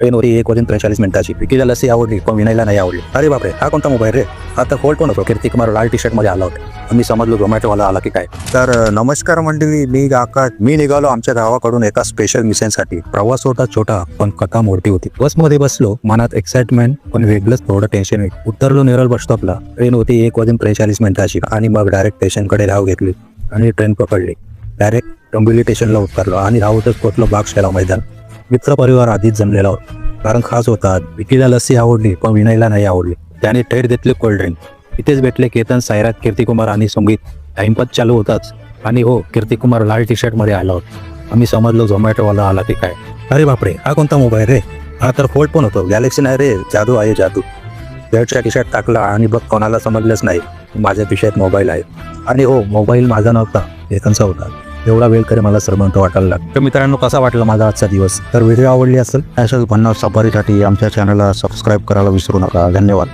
Train होती 1:43 विकीला लसी आवडली पण विनयला नाही आवडली. अरे बापरे, हा कोणता मोबाईल रे? आता होल्ड पण होतो. कीर्ती कुमार लाल टी शर्ट मध्ये आला होता. आम्ही समजलो झोमॅटोवाला आला की काय. तर नमस्कार मंडळी, मी आकाश. मी निघालो आमच्या गावाकडून एका स्पेशल मिशनसाठी. प्रवास होता छोटा पण कथा मोठी होती. बसमध्ये बसलो, मनात एक्साइटमेंट पण वेगळंच थोडं टेन्शन. उतरलो नेरळ बस स्टॉपला. ट्रेन होती 1:43 आणि मग डायरेक्ट स्टेशनकडे धाव घेतली आणि ट्रेन पकडली. डायरेक्ट डोंबिवली स्टेशनला उतरलो आणि धावतच पोचलो बागशाला मैदान. मित्र परिवार आधीच जमलेला होता. कारण खास होता, विकीला लस्सी आवडली पण विनयला नाही आवडली. त्याने थेट घेतले कोल्ड ड्रिंक. इथेच भेटले केतन, सायरात, कीर्तिकुमार आणि संगीत. टाइमपास चालू होताच आणि हो, कीर्तिकुमार लाल टी शर्ट मध्ये आला होता. आम्ही समजलो झोमॅटोवाला आला की काय. अरे बापरे, हा कोणता मोबाईल रे? हा तर फोल्ड पण होतो. गॅलेक्सी नाही रे, जादू आहे जादू. शर्टच्या टी शर्ट टाकला आणि बघ कोणाला समजलंच नाही माझ्या पिशव्यात मोबाईल आहे. आणि हो, मोबाईल माझा नव्हता, केतनचा होता. एवढा वेळ तरी मला श्रीमंत वाटायला लागला. तर मित्रांनो, कसा वाटला माझा आजचा दिवस? तर व्हिडिओ आवडली असेल अशाच भन्नाट सफारीसाठी आमच्या चॅनलला सबस्क्राईब करायला विसरू नका. धन्यवाद.